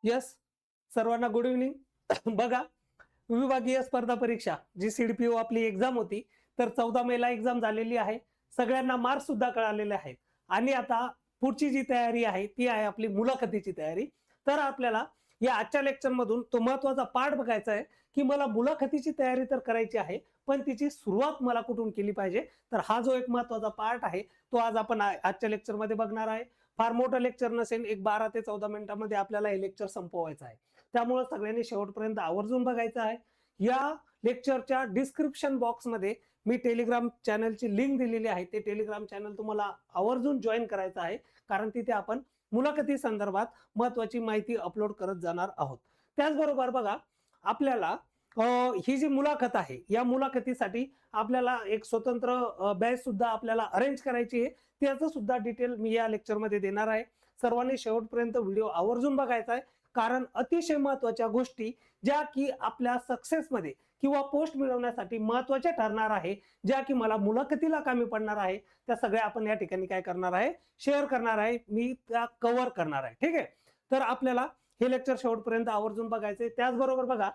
Yes, सर्वांना good evening. बघा, विभागीय स्पर्धा परीक्षा जी सीडपीओ आपली एक्झाम होती, तर 14 मेला एक्झाम झालेली आहे. सगळ्यांना मार्क्स सुद्धा कळालेले आहेत आणि आता पुढची जी तयारी आहे ती आहे आपली मुलाखतीची तयारी. तर आपल्याला या आजच्या लेक्चर मधून तो महत्वाचा पार्ट बघायचा आहे की मला मुलाखतीची तयारी तर करायची आहे, पण तिची सुरुवात मला कुठून केली पाहिजे. तर हा जो एक महत्वाचा पार्ट आहे तो आज आपण आजच्या लेक्चर मध्ये बघणार आहे. फार मोठं लेक्चर नसेल, एक 12 ते 14 मिनिटांमध्ये आपल्याला हे लेक्चर संपवायचं आहे. त्यामुळे सगळ्यांनी शेवटपर्यंत आवर्जून बघायचं आहे. या लेक्चरच्या डिस्क्रिप्शन बॉक्समध्ये मी टेलिग्राम चॅनलची लिंक दिलेली आहे. ते टेलिग्राम चॅनल तुम्हाला आवर्जून जॉईन करायचं आहे, कारण तिथे आपण मुलाखती संदर्भात महत्वाची माहिती अपलोड करत जाणार आहोत. त्याचबरोबर बघा, आपल्याला ही जी मुलाखत आहे या मुलाखतीसाठी आपल्याला एक स्वतंत्र बॅच सुद्धा आपल्याला अरेंज करायची आहे. त्याचं सुद्धा डिटेल मी या लेक्चरमध्ये देणार आहे. सर्वांनी शेवटपर्यंत व्हिडिओ आवर्जून बघायचा आहे, कारण अतिशय महत्वाच्या गोष्टी ज्या की आपल्या सक्सेसमध्ये किंवा पोस्ट मिळवण्यासाठी महत्वाच्या ठरणार आहे, ज्या की मला मुलाखतीला कामी पडणार आहे, त्या सगळ्या आपण या ठिकाणी काय करणार आहे, शेअर करणार आहे, मी त्या कव्हर करणार आहे. ठीक आहे, तर आपल्याला हे लेक्चर शेवटपर्यंत आवर्जून बघायचंय. त्याचबरोबर बघा,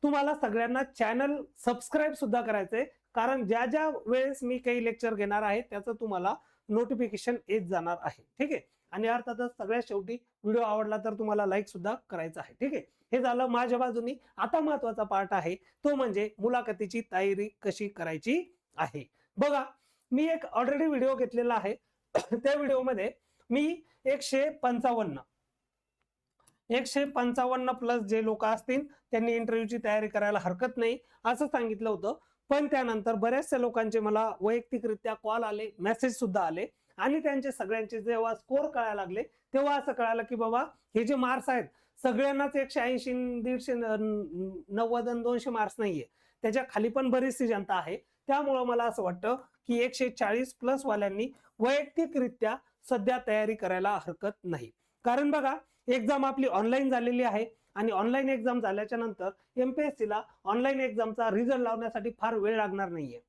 तुम्हाला सगळ्यांना चॅनल सबस्क्राईब सुद्धा करायचंय, कारण ज्या ज्या वेळेस मी काही लेक्चर घेणार आहे त्याचं तुम्हाला नोटिफिकेशन येत जाणार आहे. ठीक आहे, आणि अर्थातच सगळ्यात शेवटी व्हिडिओ आवडला तर तुम्हाला लाईक सुद्धा करायचं आहे. ठीक आहे, हे झालं माझ्या बाजूनी. आता महत्वाचा पार्ट आहे तो म्हणजे मुलाखतीची तयारी कशी करायची आहे. बघा, मी एक ऑलरेडी व्हिडिओ घेतलेला आहे. त्या व्हिडिओमध्ये मी 155 प्लस जे लोक असतील त्यांनी इंटरव्ह्यूची तयारी करायला हरकत नाही असं सांगितलं होतं. पण त्यानंतर बऱ्याचशा लोकांचे मला वैयक्तिकरित्या कॉल आले, मेसेज सुद्धा आले, आणि त्यांचे सगळ्यांचे जेव्हा स्कोर कळायला लागले तेव्हा असं कळालं की बाबा, हे जे मार्क्स आहेत सगळ्यांनाच 180, 150, 90 आणि 200 मार्क्स नाहीये, त्याच्या खाली पण बरीचशी जनता आहे. त्यामुळं मला असं वाटतं की 140 प्लस वाल्यांनी वैयक्तिकरित्या सध्या तयारी करायला हरकत नाही. कारण बघा, एक्झाम आपली ऑनलाईन झालेली आहे आणि ऑनलाईन एक्झाम झाल्याच्या नंतर एमपीएससीला ऑनलाईन एक्झामचा रिझल्ट लावण्यासाठी फार वेळ लागणार नाहीये,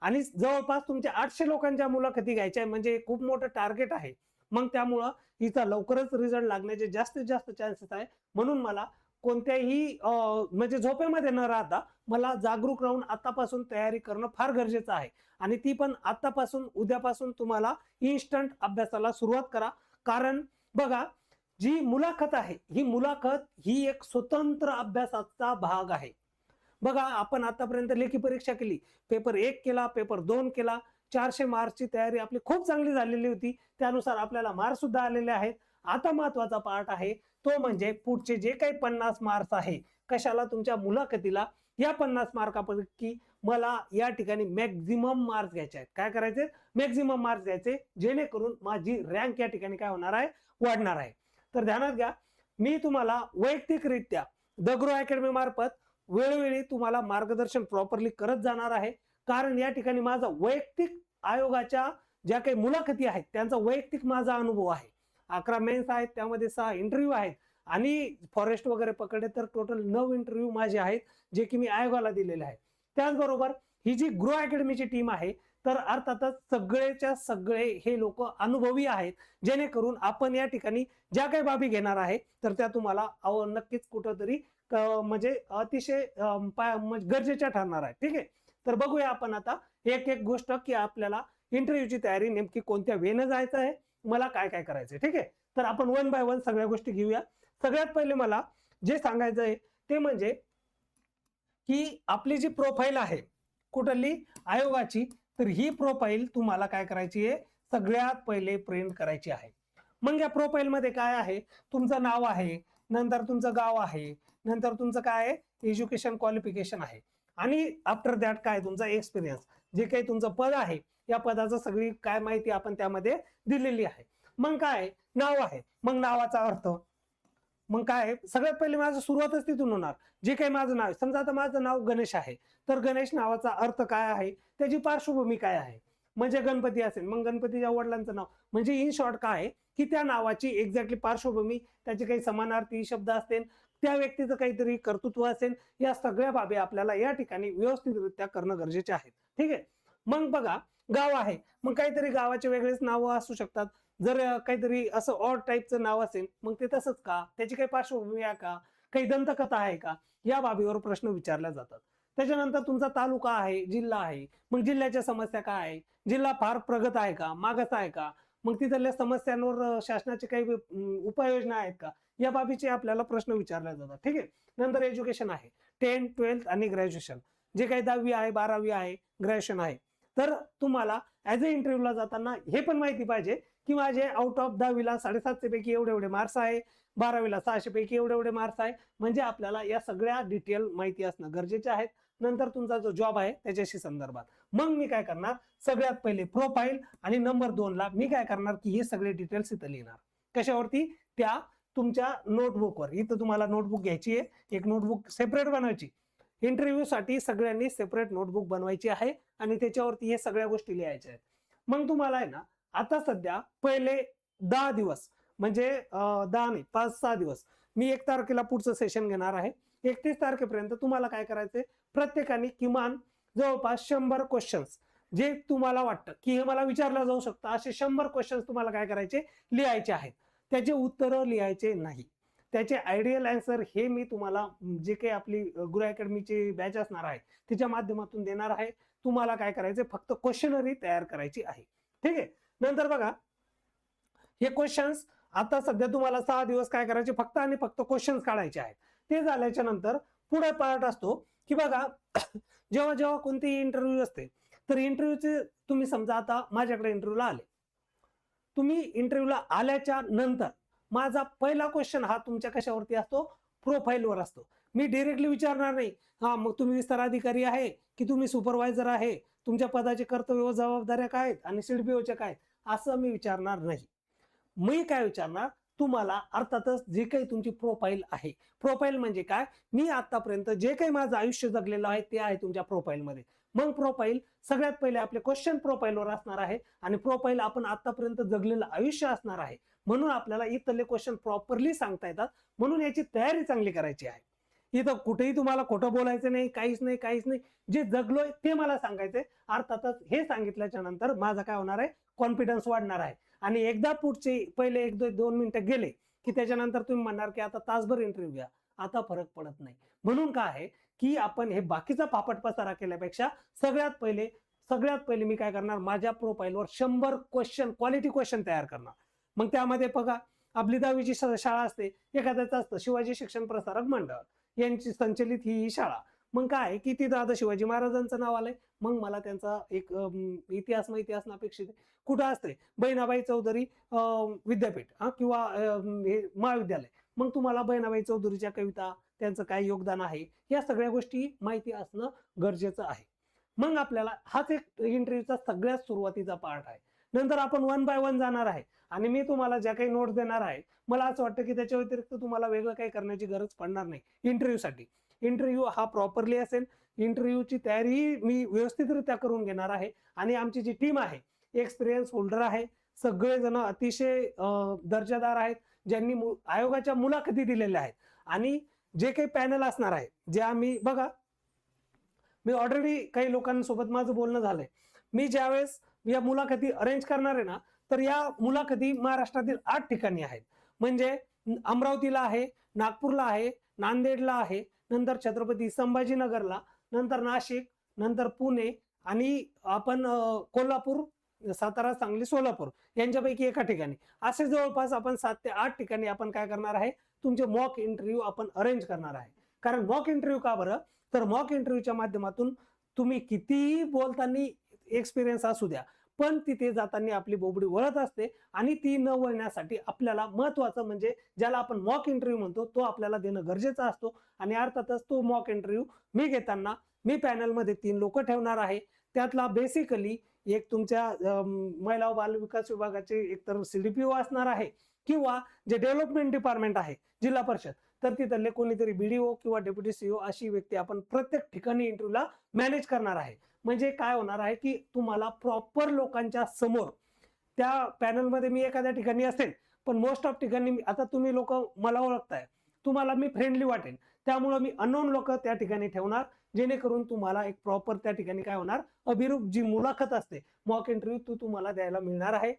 आणि जवळपास तुमच्या 800 लोकांच्या मुलाखती घ्यायच्या आहे, म्हणजे खूप मोठं टार्गेट आहे. मग त्यामुळं हिचा लवकरच रिझल्ट लागण्याचे जास्तीत जास्त चान्सेस आहे. म्हणून मला कोणत्याही म्हणजे झोपेमध्ये न राहता मला जागरूक राहून आतापासून तयारी करणं फार गरजेचं आहे, आणि ती पण आतापासून, उद्यापासून तुम्हाला इन्स्टंट अभ्यासाला सुरुवात करा. कारण बघा, जी मुलाखत आहे ही मुलाखत ही एक स्वतंत्र अभ्यासाचा भाग आहे. बघा, आपण आतापर्यंत लेखी परीक्षा केली, पेपर 1 केला, पेपर 2 केला, 400 मार्क्सची तयारी आपली खूप चांगली झालेली होती, त्यानुसार आपल्याला मार्क्स सुद्धा आलेले आहेत. आता महत्वाचा पार्ट आहे तो म्हणजे पुढचे जे काही 50 मार्क्स आहे, कशाला, तुमच्या मुलाखतीला. या 50 मार्कापैकी मला या ठिकाणी मॅक्झिमम मार्क्स घ्यायचे आहेत. काय करायचे? मॅक्झिमम मार्क्स घ्यायचे, जेणेकरून माझी रँक या ठिकाणी काय होणार आहे, वाढणार आहे. तर ध्यानात घ्या, मी तुम्हाला वैयक्तिकरित्या द ग्रो अकॅडमी मार्फत वेळोवेळी तुम्हाला मार्गदर्शन प्रॉपरली करत जाणार आहे. कारण या ठिकाणी माझा वैयक्तिक आयोगाच्या ज्या काही मुलाखती आहेत त्यांचा वैयक्तिक माझा अनुभव आहे. 11 मेन्स आहेत, त्यामध्ये 6 इंटरव्ह्यू आहेत, आणि फॉरेस्ट वगैरे पकडले तर टोटल 9 इंटरव्ह्यू माझे आहेत, जे की मी आयोगाला दिलेले आहेत. त्याचबरोबर ही जी ग्रो अकॅडमीची टीम आहे, तर अर्थातच सगळेच्या सगळे हे लोक अनुभवी आहेत, जेणेकरून आपण या ठिकाणी ज्या काही बाबी घेणार आहे तर त्या तुम्हाला नक्कीच कुठंतरी म्हणजे अतिशय गरजेच्या ठरणार आहे. ठीक आहे, तर बघूया आपण आता एक एक गोष्ट की आपल्याला इंटरव्ह्यूची तयारी नेमकी कोणत्या वेनं जायचं आहे, मला काय काय करायचंय. ठीक आहे, तर आपण वन बाय वन सगळ्या गोष्टी घेऊया. सगळ्यात पहिले मला जे सांगायचं आहे ते म्हणजे की आपली जी प्रोफाईल आहे कुठली आयोगाची, तर ही प्रोफाईल तुम्हाला काय करायची आहे, सगळ्यात पहिले प्रिंट करायची आहे. मग या प्रोफाईल मध्ये काय आहे, तुमचं नाव आहे, नंतर तुमचं गाव आहे, नंतर तुमचं काय आहे, एज्युकेशन क्वालिफिकेशन आहे, आणि आफ्टर दॅट काय तुमचा एक्सपिरियन्स, जे काही तुमचं पद आहे या पदाचं सगळी काय माहिती आपण त्यामध्ये दिलेली आहे. मग काय, नाव आहे, मग नावाचा अर्थ, मग काय, सगळ्यात पहिले माझं सुरुवातच तिथून होणार. जे काही माझं नाव आहे, समजा आता माझं नाव गणेश आहे, तर गणेश नावाचा अर्थ काय आहे, त्याची पार्श्वभूमी काय आहे. म्हणजे गणपती असेल, मग गणपतीच्या वडिलांचं नाव, म्हणजे इन शॉर्ट काय आहे की त्या नावाची एक्झॅक्टली पार्श्वभूमी, त्याचे काही समानार्थी शब्द असतील, त्या व्यक्तीचं काहीतरी कर्तृत्व असेल, या सगळ्या बाबी आपल्याला या ठिकाणी व्यवस्थितरित्या करणं गरजेचे आहे. ठीक आहे, मग बघा, गाव आहे, मग काहीतरी गावाचे वेगळेच नावं असू शकतात. जर काहीतरी असं ऑड टाईपचं नाव असेल, मग ते तसंच का? त्याची काही पार्श्वभूमी आहे का? काही दंतकथा आहे का? या बाबीवर प्रश्न विचारले जातात. त्याच्यानंतर तुमचा तालुका आहे, जिल्हा आहे. मग जिल्ह्याच्या समस्या काय आहे? जिल्हा फार प्रगत आहे का? मागास आहे का? मग तिथल्या समस्यांवर शासनाचे काही उपाययोजना आहेत का? या बाबीचे आपल्याला प्रश्न विचारले जातात. ठीक आहे. नंतर एज्युकेशन आहे. 10th, 12th आणि ग्रॅज्युएशन. जे काही 10वी आहे, 12वी आहे, ग्रॅज्युएशन आहे. तर तुम्हाला ॲज अ इंटरव्ह्यूला जाताना हे पण माहिती पाहिजे, की माझे आउट ऑफ 10वीला 750 पैकी एवढे-एवढे मार्क्स आहे. 12वीला 600 पैकी एवढे-एवढे मार्क्स आहे. म्हणजे आपल्याला या सगळ्या डिटेल माहिती असणं गरजेचे आहेत. नंतर तुमचा जो जॉब आहे त्याच्याशी संदर्भात. मग मी काय करणार, सगळ्यात पहिले प्रोफाईल आणि नंबर 2ला मी काय करणार, की हे सगळे डिटेल्स इथं लिहिणार. कशावरती? त्या तुमच्या नोटबुकवर. इथं तुम्हाला नोटबुक घ्यायची आहे. एक नोटबुक सेपरेट बनवायची. इंटरव्ह्यूसाठी सगळ्यांनी सेपरेट नोटबुक बनवायची आहे आणि त्याच्यावरती हे सगळ्या गोष्टी लिहायच्या आहेत. मग तुम्हाला आहे ना, आता सध्या पहिले 10 दिवस म्हणजे 10 नाही 5-6 दिवस मी 1 तारखेला पुढचं सेशन घेणार आहे. 31 तारखेपर्यंत तुम्हाला काय करायचंय, प्रत्येकाने किमान जवळपास 100 क्वेश्चन्स जे तुम्हाला वाटतं, की हे मला विचारलं जाऊ शकतं, असे 100 क्वेश्चन्स तुम्हाला काय करायचे, लिहायचे आहेत. त्याचे उत्तरं लिहायचे नाही. त्याचे आयडियल आन्सर हे मी तुम्हाला जे काही आपली गुरु अकॅडमीची बॅच असणार आहे तिच्या माध्यमातून देणार आहे. तुम्हाला काय करायचं, फक्त क्वेश्चनरी तयार करायची आहे. ठीक आहे. नंतर बघा, हे क्वेश्चन्स आता सध्या तुम्हाला 6 दिवस काय करायचे, फक्त आणि फक्त क्वेश्चन्स काढायचे आहेत. ते झाल्याच्या नंतर पुढे पार्ट असतो, की बघा जेव्हा जेव्हा कोणतीही इंटरव्ह्यू असते, तर इंटरव्ह्यूचे तुम्ही समजा आता माझ्याकडे इंटरव्ह्यूला आले. तुम्ही इंटरव्ह्यूला आल्याच्या नंतर माझा पहिला क्वेश्चन हा तुमच्या कशावरती असतो, प्रोफाईलवर असतो. मी डायरेक्टली विचारणार नाही, हा मग तुम्ही विस्तार अधिकारी आहे की तुम्ही सुपरवायझर आहे, तुमच्या पदाचे कर्तव्य व जबाबदाऱ्या काय आहेत आणि सीडपीओच्या काय, असं मी विचारणार नाही. मी काय विचारणार, तुम्हाला अर्थातच जे काही तुमची प्रोफाईल आहे. प्रोफाईल म्हणजे काय, मी आतापर्यंत जे काही माझं आयुष्य जगलेलं आहे ते आहे तुमच्या प्रोफाईलमध्ये. मग प्रोफाईल सगळ्यात पहिले आपले क्वेश्चन प्रोफाईलवर असणार आहे आणि प्रोफाईल आपण आतापर्यंत जगलेलं आयुष्य असणार आहे. म्हणून आपल्याला इथले क्वेश्चन प्रॉपरली सांगता येतात. म्हणून याची तयारी चांगली करायची आहे. इथं कुठेही तुम्हाला खोटं बोलायचं नाही, काहीच नाही, काहीच नाही. जे जगलोय ते मला सांगायचंय. अर्थातच हे सांगितल्याच्या नंतर माझा काय होणार आहे, कॉन्फिडन्स वाढणार आहे. आणि एकदा पुढचे पहिले 1-2 मिनिटं गेले, की त्याच्यानंतर तुम्ही म्हणणार, की आता तासभर इंटरव्ह्यू घ्या. आता फरक पडत नाही. म्हणून काय आहे, की आपण हे बाकीचा पापट पसारा केल्यापेक्षा सगळ्यात पहिले मी काय करणार, माझ्या प्रोफाईलवर 100 क्वेश्चन, क्वालिटी क्वेश्चन तयार करणार. मग त्यामध्ये बघा, आपली 10वीची शाळा असते, एखाद्याचं असतं शिवाजी शिक्षण प्रसारक मंडळ यांची संचलित ही शाळा. मग काय, की तिथं आता शिवाजी महाराजांचं नाव आलंय. मग मला त्यांचा एक इतिहास माहिती असणं अपेक्षित आहे. कुठं असते, बहिणाबाई चौधरी विद्यापीठ किंवा हे महाविद्यालय. मग तुम्हाला बहिणाबाई चौधरीच्या कविता, त्यांचं काय योगदान आहे, या सगळ्या गोष्टी माहिती असणं गरजेचं आहे. मग आपल्याला हाच एक इंटरव्ह्यूचा सगळ्यात सुरुवातीचा पार्ट आहे. नंतर आपण 1 बाय 1 जाणार आहे आणि मी तुम्हाला ज्या काही नोट्स देणार आहे, मला असं वाटतं की त्याच्या व्यतिरिक्त तुम्हाला वेगळं काही करण्याची गरज पडणार नाही इंटरव्ह्यूसाठी. इंटरव्ह्यू हा प्रॉपरली असेल. इंटरव्ह्यूची तयारी मी व्यवस्थितरित्या करून घेणार आहे आणि आमची जी टीम आहे, एक्सपिरियन्स होल्डर आहे. सगळेजण अतिशय दर्जादार आहेत, ज्यांनी आयोगाच्या मुलाखती दिलेल्या आहेत. आणि जे काही पॅनल असणार आहे, जे आम्ही बघा, मी ऑलरेडी काही लोकांसोबत माझं बोलणं झालंय. मी ज्यावेळेस या मुलाखती अरेंज करणार आहे ना, तर या मुलाखती महाराष्ट्रातील 8 ठिकाणी आहेत. म्हणजे अमरावतीला आहे, नागपूरला आहे, नांदेडला आहे, नंतर छत्रपती संभाजीनगरला, नंतर नाशिक, नंतर पुणे आणि आपण कोल्हापूर, सातारा, सांगली, सोलापूर यांच्यापैकी एका ठिकाणी, असे जवळपास आपण 7 ते 8 ठिकाणी आपण काय करणार आहे, तुमचे मॉक इंटरव्ह्यू आपण अरेंज करणार आहे. कारण मॉक इंटरव्ह्यू का बरं, तर मॉक इंटरव्ह्यूच्या माध्यमातून तुम्ही कितीही बोलताना एक्सपिरियन्स असू द्या, पण तिथे जाताना आपली बोबडी वळत असते आणि ती न वळण्यासाठी आपल्याला महत्वाचं म्हणजे ज्याला आपण मॉक इंटरव्ह्यू म्हणतो, तो आपल्याला देणं गरजेचा असतो. आणि अर्थातच तो मॉक इंटरव्ह्यू मी घेताना मी पॅनलमध्ये 3 लोक ठेवणार आहे. त्यातला बेसिकली एक तुमच्या महिला व बाल विकास विभागाचे एकतर सीडीपीओ असणार आहे किंवा जे डेव्हलपमेंट डिपार्टमेंट आहे जिल्हा परिषद, तर तिथले कोणीतरी बीडीओ किंवा डेप्युटी सीईओ अशी व्यक्ती आपण प्रत्येक ठिकाणी इंटरव्ह्यूला मॅनेज करणार आहे. म्हणजे काय होणार आहे, की तुम्हाला प्रॉपर लोकांच्या समोर, त्या पॅनलमध्ये मी एखाद्या ठिकाणी असेल, पण मोस्ट ऑफ ठिकाणी आता तुम्ही लोक मला ओळखताय, तुम्हाला मी फ्रेंडली वाटेन, त्यामुळे मी अननोन लोक त्या ठिकाणी ठेवणार, जेणेकरून तुम्हाला एक प्रॉपर त्या ठिकाणी काय होणार, अभिरूप जी मुलाखत असते मॉक इंटरव्ह्यू तुम्हाला द्यायला मिळणार आहे.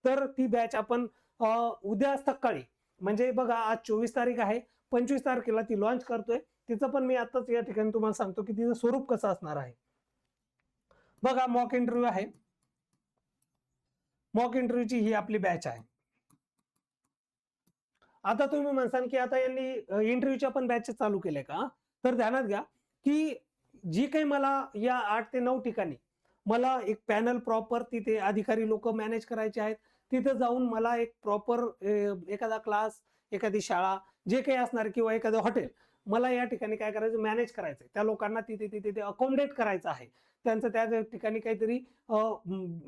तर ती बॅच आपण उद्या सकाळी, म्हणजे बघा आज 24 तारीख आहे, 25 तारखेला ती लॉन्च करतोय. तिचं पण मी आताच या ठिकाणी तुम्हाला सांगतो की तिचं स्वरूप कसं असणार आहे. बघा मॉक इंटरव्ह्यू आहे, मॉक इंटरव्ह्यूची ही आपली बॅच आहे. आता तुम्ही म्हणसाल की आता यांनी इंटरव्ह्यूच्या पण बॅचेस चालू केल्या का, तर ध्यानात घ्या की जी काही मला या 8 ते 9 ठिकाणी मला एक पॅनल प्रॉपर तिथे अधिकारी लोक मॅनेज करायचे आहेत. तिथे जाऊन मला एक प्रॉपर एखादा क्लास, एखादी शाळा जे काही असणार किंवा एखादं हॉटेल मला या ठिकाणी काय करायचं, मॅनेज करायचंय. त्या लोकांना तिथे तिथे ते अकोमोडेट करायचं आहे. त्यांचं त्या ठिकाणी काहीतरी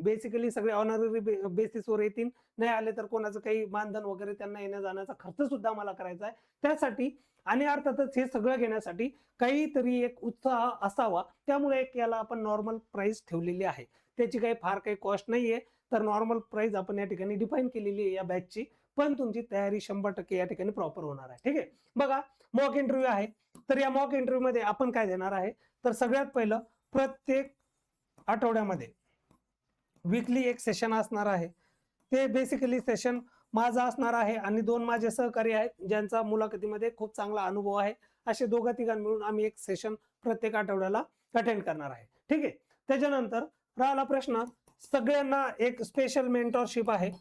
बेसिकली सगळे ऑनररी बेसिसवर येतील, नाही आले तर कोणाचं काही मानधन वगैरे त्यांना येण्या जाण्याचा खर्च सुद्धा मला करायचा आहे. त्यासाठी आणि अर्थातच हे सगळं घेण्यासाठी काहीतरी एक उत्साह असावा. त्यामुळे एक याला आपण नॉर्मल प्राइस ठेवलेली आहे. त्याची काही फार काही कॉस्ट नाहीये. तर नॉर्मल प्राइस आपण या ठिकाणी डिफाईन केलेली आहे या बॅचची. पण तुमची तयारी 100% या ठिकाणी प्रॉपर होणार आहे. ठीक आहे. बघा मॉक इंटरव्ह्यू आहे. तर या मॉक इंटरव्ह्यू मध्ये आपण काय देणार आहे, तर सगळ्यात पहिलं प्रत्येक आठवड्यामध्ये वीकली एक सेशन असणार आहे. ते बेसिकली सेशन माझा असणार आहे आणि 2 माझे सहकारी आहेत ज्यांचा मुलाखतीमध्ये खूप चांगला अनुभव आहे. असे दोघं तिघां मिळून आम्ही एक सेशन प्रत्येक आठवड्याला अटेंड करणार आहे. ठीक आहे. त्याच्यानंतर राहिला प्रश्न, सगळ्यांना एक स्पेशल मेंटरशिप आहे.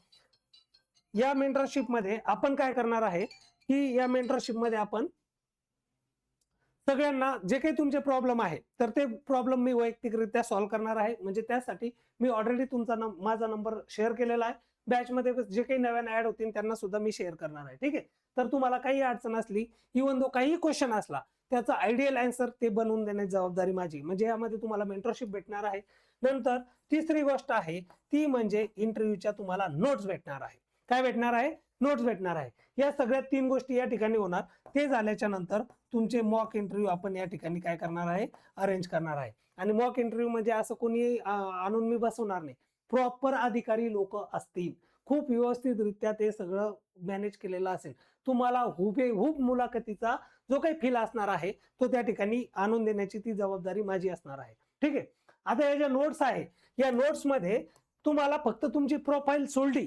या मेंटरशिप मध्ये आपण काय करणार आहे की या मेंटरशिप मध्ये आपण सगळ्यांना जे काही तुमचे प्रॉब्लेम आहे तर ते प्रॉब्लेम मी वैयक्तिकरित्या सॉल्व्ह करणार आहे. म्हणजे त्यासाठी मी ऑलरेडी माझा नंबर शेअर केलेला आहे. बॅच मध्ये जे काही नव्याने ऍड होतील त्यांना सुद्धा मी शेअर करणार आहे. ठीक आहे. तर तुम्हाला काही अडचण असली, इव्हन दो काही क्वेश्चन असला, त्याचा आयडियल आन्सर ते बनवून देण्याची जबाबदारी माझी. म्हणजे यामध्ये तुम्हाला मेंटरशिप भेटणार आहे. नंतर तिसरी गोष्ट आहे ती म्हणजे इंटरव्ह्यूच्या तुम्हाला नोट्स भेटणार आहे. काय भेटणार आहे? नोट्स भेटणार आहे. या सगळ्या 3 गोष्टी या ठिकाणी होणार. ते झाल्याच्या नंतर तुमचे मॉक इंटरव्ह्यू आपण या ठिकाणी काय करणार आहे, अरेंज करणार आहे. आणि मॉक इंटरव्ह्यू म्हणजे असं कोणी आणून मी बसवणार नाही. प्रॉपर अधिकारी लोक असतील, खूप व्यवस्थितरित्या ते सगळं मॅनेज केलेलं असेल. तुम्हाला हुबेहूब मुलाखतीचा जो काही फील असणार आहे तो त्या ठिकाणी आणून देण्याची ती जबाबदारी माझी असणार आहे. ठीक आहे. आता या ज्या नोट्स आहे, या नोट्स मध्ये तुम्हाला फक्त तुमची प्रोफाईल सोडली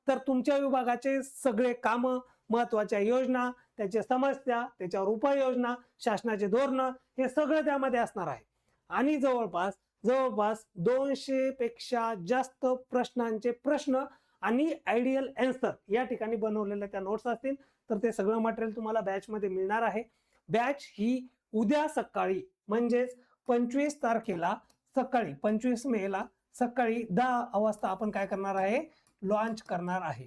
तर तुमच्या विभागाचे सगळे काम, महत्वाच्या योजना, त्याच्या समस्या, त्याच्यावर उपाययोजना, शासनाचे धोरण, हे सगळं त्यामध्ये असणार आहे. आणि जवळपास 200 पेक्षा जास्त प्रश्नांचे प्रश्न आणि आयडियल आन्सर या ठिकाणी बनवलेल्या त्या नोट्स असतील. तर ते सगळं मटेरियल तुम्हाला बॅच मध्ये मिळणार आहे. बॅच ही उद्या सकाळी म्हणजेच 25 तारखेला सकाळी 25 मेला सकाळी 10 वाजता आपण काय करणार आहे, लॉन्च करणार आहे.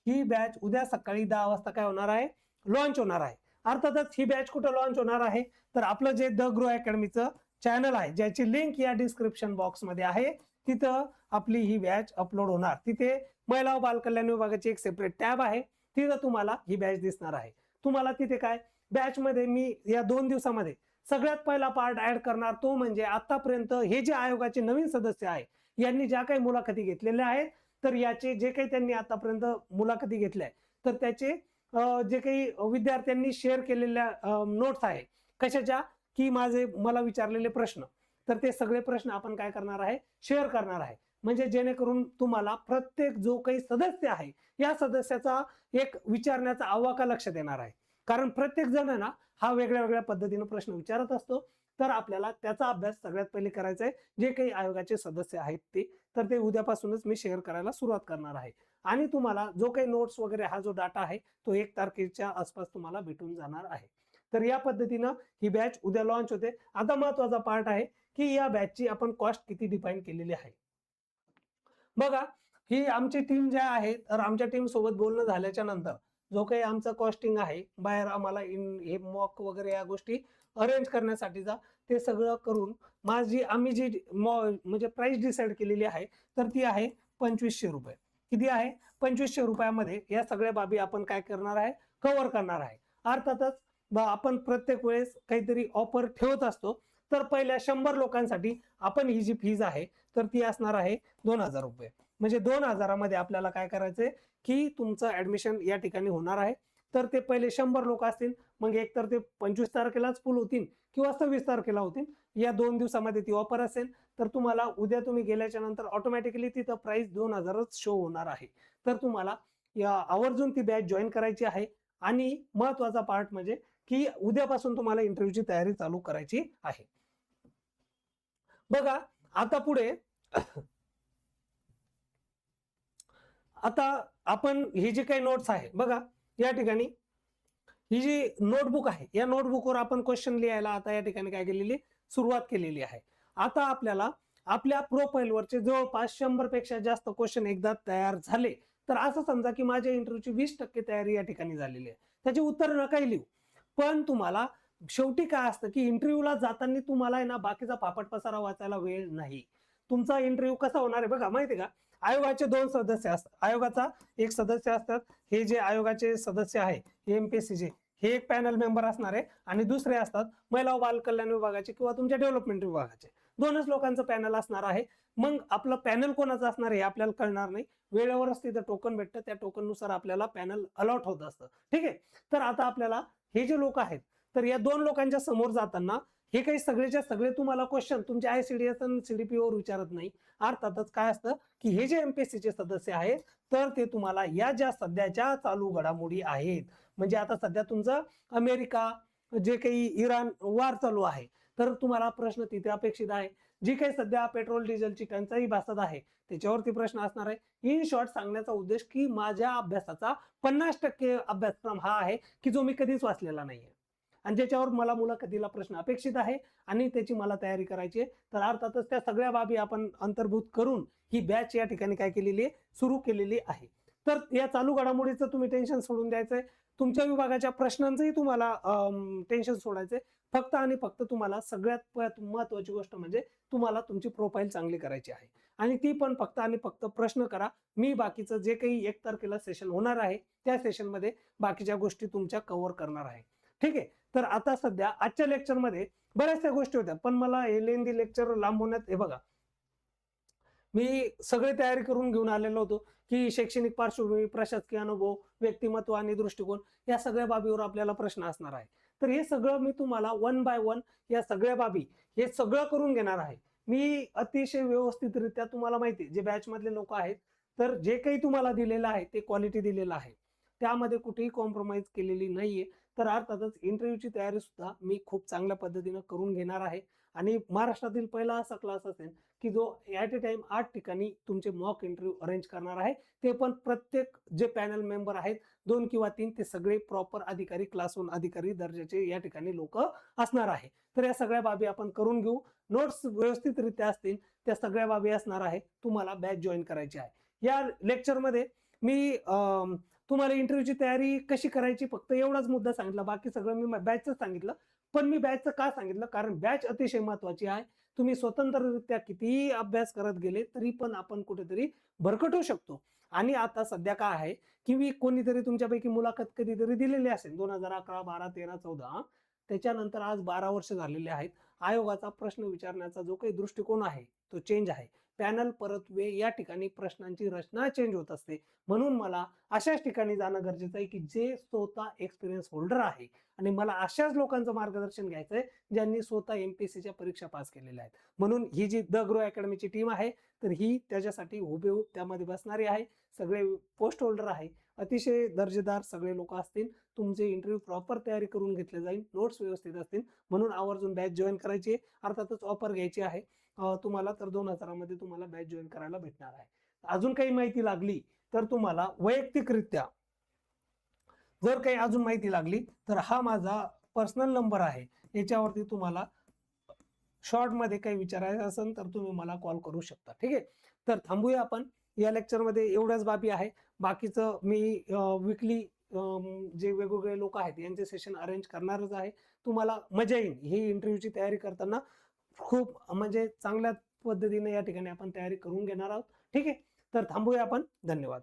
ही बॅच उद्या सकाळी 10 वाजता काय होणार आहे, लॉन्च होणार आहे. अर्थातच ही बॅच कुठं लॉन्च होणार आहे, तर आपलं जे द ग्रो अकॅडमीचं चॅनल आहे ज्याची लिंक या डिस्क्रिप्शन बॉक्स मध्ये आहे, तिथं आपली ही बॅच अपलोड होणार. तिथे महिला व बालकल्याण विभागाची एक सेपरेट टॅब आहे, तिथं तुम्हाला ही बॅच दिसणार आहे. तुम्हाला तिथे काय बॅच मध्ये मी या 2 दिवसामध्ये सगळ्यात पहिला पार्ट ऍड करणार, तो म्हणजे आतापर्यंत हे जे आयोगाचे नवीन सदस्य आहे यांनी ज्या काही मुलाखती घेतलेल्या आहेत, तर याचे जे काही त्यांनी आतापर्यंत मुलाखती घेतल्या तर त्याचे जे काही विद्यार्थ्यांनी शेअर केलेल्या नोट्स आहे, कशाच्या की मला विचारलेले प्रश्न, तर ते सगळे प्रश्न आपण काय करणार आहे, शेअर करणार आहे. म्हणजे जेणेकरून तुम्हाला प्रत्येक जो काही सदस्य आहे या सदस्याचा एक विचारण्याचा आवाका लक्षात येणार आहे. कारण प्रत्येक जण ना हा वेगळ्या वेगळ्या पद्धतीने प्रश्न विचारत असतो. तर आपल्याला त्याचा अभ्यास सगळ्यात पहिले करायचा आहे. जे काही आयोगाचे सदस्य आहेत ते उद्यापासूनच मी शेअर करायला सुरुवात करणार आहे. आणि तुम्हाला जो काही नोट्स वगैरे हा जो डाटा आहे तो 1 तारखेच्या आसपास तुम्हाला भेटून जाणार आहे. तर या पद्धतीनं ही बॅच उद्या लॉन्च होते. आता महत्वाचा पार्ट आहे की या बॅचची आपण कॉस्ट किती डिफाईन केलेली आहे. बघा ही आमची टीम ज्या आहे, तर आमच्या टीम सोबत बोलणं झाल्याच्या नंतर जो काही आमचा कॉस्टिंग आहे बाहेर आम्हाला हे मॉक वगैरे या गोष्टी अरेंज करण्यासाठीचा, ते सगळं करून आम्ही जी म्हणजे प्राइस डिसाईड केलेली आहे तर ती आहे 2500 रुपये. किती आहे? 2500 रुपयामध्ये या सगळ्या बाबी आपण काय करणार आहे, कव्हर करणार आहे. अर्थातच आपण प्रत्येक वेळेस काहीतरी ऑफर ठेवत असतो. तर पहिल्या 100 लोकांसाठी आपण ही जी फीज आहे तर ती असणार आहे 2000 रुपये. म्हणजे 2000 मध्ये आपल्याला काय करायचंय की तुमचं ऍडमिशन या ठिकाणी होणार आहे. तर ते पहिले 100 लोक असतील, मग एक तर ते 25 तारखेलाच फुल होतील किंवा 26 तारखेला होतील. या 2 दिवसामध्ये ती ऑफर असेल. तर तुम्हाला उद्या तुम्ही गेल्याच्या नंतर ऑटोमॅटिकली तिथं प्राइस 2000च शो होणार आहे. तर तुम्हाला या आवर्जून ती बॅच जॉईन करायची आहे. आणि महत्वाचा पार्ट म्हणजे की उद्यापासून तुम्हाला इंटरव्ह्यूची तयारी चालू करायची आहे. बघा आता पुढे आता आपण ही जी काही नोट्स आहे बघा, या ठिकाणी ही जी नोटबुक आहे, या नोटबुकवर आपण क्वेश्चन लिहायला आता या ठिकाणी काय केलेली सुरुवात केलेली आहे. आता आपल्याला आपल्या प्रोफाईलवरचे जवळपास 100 पेक्षा जास्त क्वेश्चन एकदा तयार झाले तर असं समजा की माझ्या इंटरव्ह्यूची 20% तयारी या ठिकाणी झालेली आहे. त्याची उत्तर नकाही लिहू, पण तुम्हाला शेवटी काय असतं की इंटरव्ह्यूला जाताना तुम्हाला आहे ना बाकीचा फापट पसारा वाचायला वेळ नाही. तुमचा इंटरव्ह्यू कसा होणार आहे बघा, माहिती आहे का? आयोगाचे 2 सदस्य असतात. आयोगाचा एक सदस्य असतात. हे जे आयोगाचे सदस्य आहे एमपीएससीचे, हे एक पॅनल मेंबर असणार आहे. आणि दुसरे असतात महिला व बाल कल्याण विभागाचे किंवा तुमच्या डेव्हलपमेंट विभागाचे. 2च लोकांचं पॅनल असणार आहे. मग आपलं पॅनल कोणाचं असणार आहे आपल्याला कळणार नाही. वेळेवरच तिथं टोकन भेटतं, त्या टोकननुसार आपल्याला पॅनल अलॉट होत असतं. ठीक आहे. तर आता आपल्याला हे जे लोक आहेत, तर या 2 लोकांच्या समोर जाताना हे काही सगळेच्या सगळे तुम्हाला क्वेश्चन तुमच्या आयसीडीएस आणि सीडीपीओ विचारत नाही. अर्थातच काय असतं की हे जे एमपीएससीचे सदस्य आहेत, तर ते तुम्हाला या ज्या सध्याच्या चालू घडामोडी आहेत, म्हणजे आता सध्या तुमचं अमेरिका जे काही इराण वार चालू आहे, तर तुम्हाला प्रश्न तिथे अपेक्षित आहे. जी काही सध्या पेट्रोल डिझेलची टंचाई भासत आहे त्याच्यावरती प्रश्न असणार आहे. इन शॉर्ट सांगण्याचा उद्देश की माझ्या अभ्यासाचा 50% अभ्यासक्रम हा आहे की जो मी कधीच वाचलेला नाहीये आणि ज्याच्यावर मला मुलाखतीला प्रश्न अपेक्षित आहे आणि त्याची मला तयारी करायची आहे. तर अर्थातच त्या सगळ्या बाबी आपण अंतर्भूत करून ही बॅच या ठिकाणी काय केलेली आहे, सुरू केलेली आहे. तर या चालू घडामोडीचं तुम्ही टेन्शन सोडून द्यायचंय. तुमच्या विभागाच्या प्रश्नांचंही तुम्हाला टेन्शन सोडायचंय. फक्त आणि फक्त तुम्हाला सगळ्यात महत्वाची गोष्ट म्हणजे तुम्हाला तुमची प्रोफाईल चांगली करायची आहे. आणि ती पण फक्त आणि फक्त प्रश्न करा. मी बाकीचं जे काही 1 तारखेला सेशन होणार आहे त्या सेशनमध्ये बाकीच्या गोष्टी तुमच्या कव्हर करणार आहे. ठीक आहे. तर आता सध्या आजच्या लेक्चरमध्ये बऱ्याचशा गोष्टी होत्या, पण मला हे लेंदी लेक्चर लांबवण्यात, हे बघा मी सगळी तयारी करून घेऊन आलेलो होतो की शैक्षणिक पार्श्वभूमी, प्रशासकीय अनुभव, व्यक्तिमत्व आणि दृष्टिकोन या सगळ्या बाबीवर आपल्याला प्रश्न असणार आहे. तर हे सगळं मी तुम्हाला 1 बाय 1 या सगळ्या बाबी हे सगळं करून घेणार आहे. मी अतिशय व्यवस्थितरित्या, तुम्हाला माहिती आहे जे बॅच मधले लोक आहेत, तर जे काही तुम्हाला दिलेलं आहे ते क्वालिटी दिलेलं आहे, त्यामध्ये कुठेही कॉम्प्रोमाइज केलेली नाहीये. तर अर्थातच इंटरव्ह्यूची तयारी सुद्धा मी खूप चांगल्या पद्धतीने करून घेणार आहे. आणि महाराष्ट्रातील पहिला असा क्लास असेल की जो ॲट अ टाइम 8 ठिकाणी तुमचे मॉक इंटरव्ह्यू अरेंज करणार आहे. ते पण प्रत्येक जे पॅनल मेंबर आहेत 2 किंवा 3 ते सगळे प्रॉपर अधिकारी, क्लास 1 अधिकारी दर्जाचे या ठिकाणी लोक असणार आहे. तर या सगळ्या बाबी आपण करून घेऊ. नोट्स व्यवस्थितरित्या असतील, त्या सगळ्या बाबी असणार आहे. तुम्हाला बॅच जॉईन करायची आहे. या लेक्चरमध्ये मी तुम्हाला इंटरव्ह्यूची तयारी कशी करायची फक्त एवढाच मुद्दा सांगितला. बाकी सगळं मी बॅचचं सांगितलं. पण मी बॅचचं का सांगितलं, कारण बॅच अतिशय महत्वाची आहे. तुम्ही स्वतंत्ररित्या कितीही अभ्यास करत गेले तरी पण आपण कुठेतरी भरकटू शकतो. आणि आता सध्या काय आहे की मी कोणीतरी तुमच्यापैकी मुलाखत कधीतरी दिलेली असेल 2011, 12, 13, 14, त्याच्यानंतर आज 12 वर्ष झालेले आहेत. आयोगाचा प्रश्न विचारण्याचा जो काही दृष्टिकोन आहे तो चेंज आहे. पॅनल परत्वे या ठिकाणी प्रश्नांची रचना चेंज होत असते. म्हणून मला अशाच ठिकाणी जाणं गरजेचं आहे की जे स्वतः एक्सपिरियन्स होल्डर आहे आणि मला अशाच लोकांचं मार्गदर्शन घ्यायचं आहे ज्यांनी स्वतः एमपीएससीच्या परीक्षा पास केलेल्या आहेत. म्हणून ही जी द ग्रो अकॅडमीची टीम आहे, तर ही त्याच्यासाठी हुबेहूब त्यामध्ये बसणारी आहे. सगळे पोस्ट होल्डर आहे, अतिशय दर्जेदार सगळे लोक असतील. तुमचे इंटरव्ह्यू प्रॉपर तयारी करून घेतले जाईल, नोट्स व्यवस्थित असतील. म्हणून आवर्जून बॅच जॉईन करायची आहे. अर्थातच ऑफर घ्यायची आहे तुम्हाला, तर 2000 मध्ये तुम्हाला बॅच जॉईन करायला भेटणार आहे. अजून काही माहिती लागली तर तुम्हाला वैयक्तिकरित्या जर काही अजून माहिती लागली तर हा माझा पर्सनल नंबर आहे. याच्यावरती तुम्हाला शॉर्ट मध्ये काही विचारायचं असेल तर तुम्ही मला कॉल करू शकता. ठीक आहे. तर थांबूया आपण. या लेक्चरमध्ये एवढ्याच बाबी आहे. बाकीचं मी वीकली जे वेगवेगळे लोक आहेत यांचे सेशन अरेंज करणारच आहे. तुम्हाला मजा येईल ही इंटरव्ह्यूची तयारी करताना. खूप म्हणजे चांगल्या पद्धतीने या ठिकाणी आपण तयारी करून घेणार आहोत. ठीक आहे. तर थांबूया आपण. धन्यवाद.